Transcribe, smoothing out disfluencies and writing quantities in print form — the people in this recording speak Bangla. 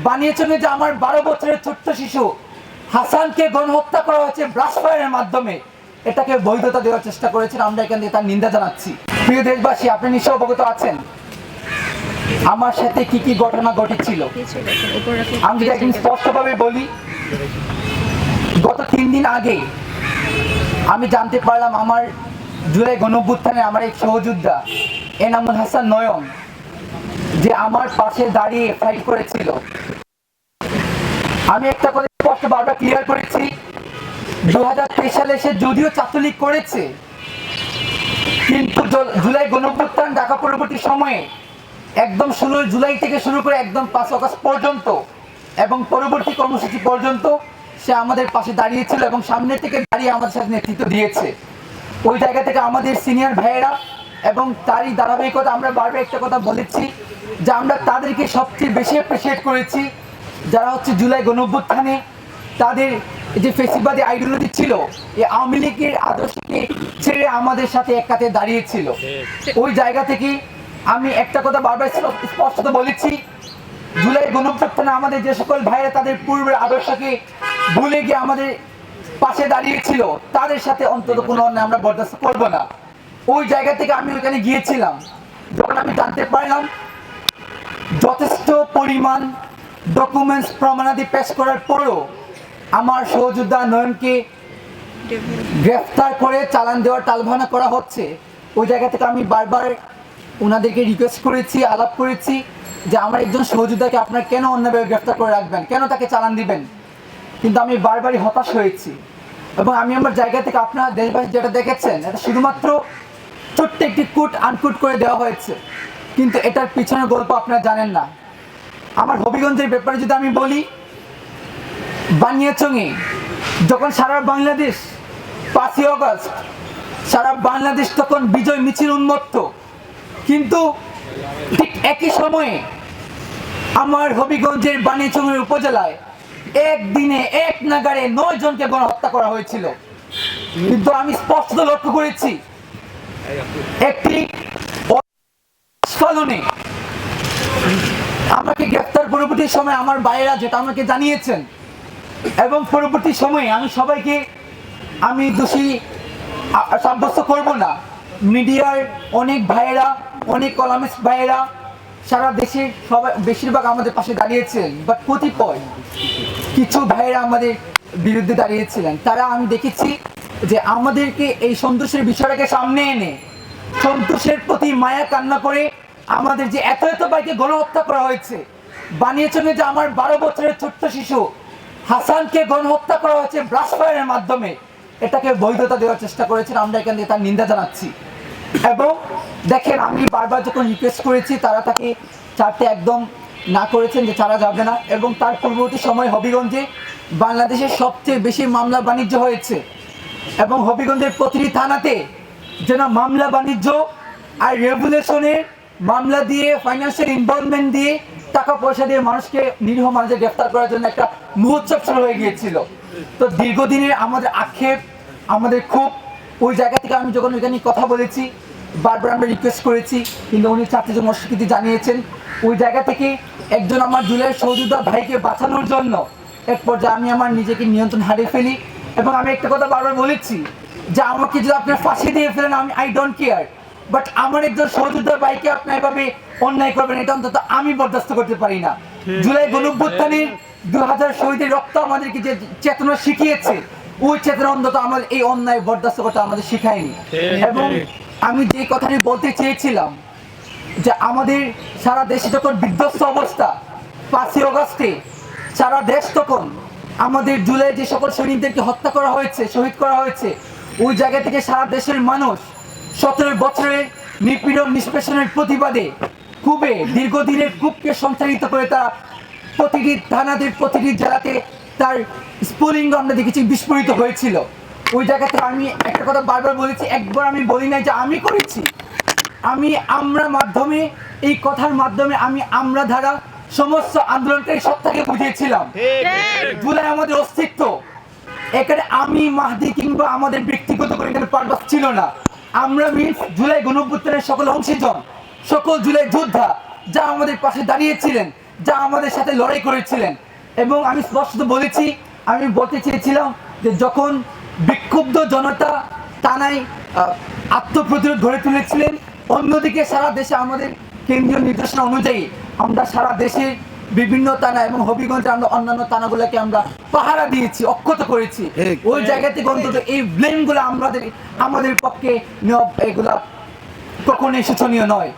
বানিয়েছেন যে আমার 12 বছরের ছোট্ট শিশু হাসানকে গণহত্যা করা হয়েছে ব্রাশ ফায়ারের মাধ্যমে, এটাকে বৈধতা দেওয়ার চেষ্টা করেছেন। আমরা এখান থেকে তার নিন্দা জানাচ্ছি। প্রিয় দেশবাসী, আপনি নিশ্চয় অবগত আছেন আমার সাথে কি কি ঘটনা ঘটেছিল। আমি যদি একদিন স্পষ্টভাবে বলি, গত 3 দিন আগে আমি জানতে পারলাম আমার জুলাই গণঅভ্যুত্থানে আমার এক সহযোদ্ধা এনামুল হাসান নয়ন যে আমার পাশে দাঁড়িয়ে ফাইট করেছিল। আমি একটা কথা স্পষ্ট বারবার ক্লিয়ার করেছি, 2023 সালে সে যদিও ছাত্রলীগ করেছে, কিন্তু জুলাই গণঅভ্যুত্থান ঢাকা পরবর্তী সময়ে একদম 16 জুলাই থেকে শুরু করে একদম 5 আগস্ট পর্যন্ত এবং পরবর্তী কর্মসূচি পর্যন্ত সে আমাদের পাশে দাঁড়িয়েছিল এবং সামনে থেকে দাঁড়িয়ে আমাদের সাথে নেতৃত্ব দিয়েছে। ওই জায়গা থেকে আমাদের সিনিয়র ভাইয়েরা এবং তারই ধারাবাহিকতা আমরা বারবার একটা কথা বলেছি যে আমরা তাদেরকে সবচেয়ে বেশি অ্যাপ্রিসিয়েট করেছি যারা হচ্ছে জুলাই গণঅভ্যুত্থানে তাদের যে ফেসিবাদী আইডিওলজি ছিল, এই আওয়ামী লীগের আদর্শকে ছেড়ে আমাদের সাথে এক কাতে দাঁড়িয়েছিল। ওই জায়গা থেকে আমি একটা কথা বারবার স্পষ্ট বলেছি, জুলাই গণঅভ্যুত্থানে আমাদের যে সকল ভাইরা তাদের পূর্বের আদর্শকে ভুলে গিয়ে আমাদের পাশে দাঁড়িয়েছিল, তাদের সাথে অন্তত কোনো অন্যায় আমরা বরদাস্ত করবো না। ওই জায়গা থেকে আমি ওইখানে গিয়েছিলাম, যখন আমি জানতে পারলাম যথেষ্ট পরিমাণ ডকুমেন্টস প্রমাণাদি পেশ করার পরেও আমার সহযোদ্ধা নয়নকে গ্রেফতার করে চালান দেওয়ার টালভানা করা হচ্ছে, ওই জায়গা থেকে আমি বারবার ওনাদেরকে রিকোয়েস্ট করেছি, আলাপ করেছি যে আমার একজন সহযোদ্ধাকে আপনারা কেন অন্যভাবে গ্রেফতার করে রাখবেন, কেন তাকে চালান দিবেন। কিন্তু আমি বারবারই হতাশ হয়েছি এবং আমি আমার জায়গা থেকে আপনারা দেশবাসী যেটা দেখেছেন এটা শুধুমাত্র ছোট্ট একটি কুট আনকুট করে দেওয়া হয়েছে, কিন্তু এটার পিছনের গল্প আপনারা জানেন না। আমার হবিগঞ্জের ব্যাপারে যদি আমি বলি, বানিয়াচংয়ে যখন সারা বাংলাদেশ 5ই আগস্ট সারা বাংলাদেশ তখন বিজয় মিছিল উন্মত্ত, কিন্তু ঠিক একই সময়ে আমার হবিগঞ্জের বানিয়াচংয়ের উপজেলায় একদিনে এক নাগাড়ে 9 জনকে গণহত্যা করা হয়েছিল। কিন্তু আমি স্পষ্ট লক্ষ্য করেছি একটি ফলনে আমাকে গ্রেফতার পরবর্তী সময় আমার ভাইয়েরা যেটা আমাকে জানিয়েছেন এবং পরবর্তী সময়ে আমি সবাইকে আমি দোষী সাব্যস্ত করব না। মিডিয়ার অনেক ভাইয়েরা, অনেক কলামিস্ট ভাইয়েরা সারা দেশের সবাই বেশিরভাগ আমাদের পাশে দাঁড়িয়েছেন, বাট কতিপয় কিছু ভাইয়েরা আমাদের বিরুদ্ধে দাঁড়িয়েছিলেন। তারা আমি দেখেছি যে আমাদেরকে এই সন্তোষের বিষয়টাকে সামনে এনে সন্তোষের প্রতি মায়া কান্না করে আমাদের যে এত এত ভাইকে গণহত্যা করা হয়েছে, বানিয়েছেন যে আমার 12 বছরের ছোট্ট শিশু হাসানকে গণহত্যা করা হয়েছে ব্রাশ ফায়ারের মাধ্যমে, এটাকে বৈধতা দেওয়ার চেষ্টা করেছেন। আমরা এখান থেকে তার নিন্দা জানাচ্ছি। এবং দেখেন, আমি বারবার যখন রিকোয়েস্ট করেছি তারা তাকে ছাড়তে একদম না করেছেন যে ছাড়া যাবে না। এবং তার পূর্ববর্তী সময় হবিগঞ্জে বাংলাদেশের সবচেয়ে বেশি মামলা বাণিজ্য হয়েছে এবং হবিগঞ্জের প্রতিটি থানাতে যেন মামলা বাণিজ্য আর রেগুলেশনের মামলা দিয়ে, ফাইন্যান্সিয়াল ইনভলভমেন্ট দিয়ে, টাকা পয়সা দিয়ে মানুষকে, নিরীহ মানুষকে গ্রেফতার করার জন্য একটা মহোৎসব শুরু হয়ে গিয়েছিল। তো দীর্ঘদিনের আমাদের আক্ষেপ, আমাদের খুব, ওই জায়গা থেকে আমি যখন ওইখানে কথা বলেছি, বারবার আমরা রিকোয়েস্ট করেছি, কিন্তু উনি ছাত্রীর জন্য অস্বীকৃতি জানিয়েছেন। ওই জায়গা থেকে একজন আমার জুলাইয়ের সহযোদ্ধা ভাইকে বাঁচানোর জন্য এক পর্যায়ে আমি আমার নিজেকে নিয়ন্ত্রণ হারিয়ে ফেলি। এবং আমি একটা কথা বারবার বলেছি যে আমাকে যদি আপনি ফাঁসি দিয়ে ফেলেন, আমি আই ডোন্ট কেয়ার, বাট আমার একজন সহযোদ্ধা ভাইকে আপনি এভাবে অন্যায় করবেন, এটা অন্তত আমি বরদাস্ত করতে পারি না। জুলাই গণঅভ্যুত্থানের 2000 শহীদের রক্ত আমাদেরকে যে চেতনা শিখিয়েছে, ওই চেতনা অন্তত আমাদের এই অন্যায় বরদাস্ত করতে আমাদের শিখায়নি। এবং আমি যে কথাটি বলতে চেয়েছিলাম যে আমাদের সারা দেশে যখন বিধ্বস্ত অবস্থা, 5ই আগস্টে সারা দেশ তখন আমাদের জুলাই যে সকল সৈনিকদেরকে হত্যা করা হয়েছে, শহীদ করা হয়েছে, ওই জায়গা থেকে সারা দেশের মানুষ 17 বছরের নিপীড়ন নিষ্পেষণের প্রতিবাদে খুবই দীর্ঘদিনের কূপকে সঞ্চারিত করে তারা প্রতিটি থানাদের, প্রতিটি জেলাতে তার স্ফুলিঙ্গ আমরা দেখেছি বিস্ফোরিত হয়েছিল। ওই জায়গাতে আমি একটা কথা বারবার বলেছি, একবার আমি বলি নাই যে আমি করেছি, আমরা মাধ্যমে, এই কথার মাধ্যমে আমি আমরা ধারা সমস্ত আন্দোলনকারী সত্তাকে বুঝিয়েছিলাম জুলাই আমাদের অস্তিত্ব। এখানে আমি, মাহদি কিংবা আমাদের ব্যক্তিগত করে এখানে পারপাস ছিল না। আমরা মিন্স জুলাই গণঅভ্যুত্থানের সকল অংশীজন, সকল জুলাই যোদ্ধা যা আমাদের পাশে দাঁড়িয়েছিলেন, যা আমাদের সাথে লড়াই করেছিলেন। এবং আমি স্পষ্ট বলেছি, আমি বলতে চেয়েছিলাম যে যখন বিক্ষুব্ধ জনতা টানাই আত্মপ্রতিরোধ গড়ে তুলেছিলেন, অন্যদিকে সারা দেশে আমাদের কেন্দ্রীয় নির্দেশনা অনুযায়ী আমরা সারা দেশে বিভিন্ন থানা এবং হবিগঞ্জে আমরা অন্যান্য থানাগুলোকে আমরা পাহারা দিয়েছি, অক্ষত করেছি। ওই জায়গা থেকে অন্তত এই ব্লেমগুলো আমাদের পক্ষে এগুলা কখনোই শোচনীয় নয়।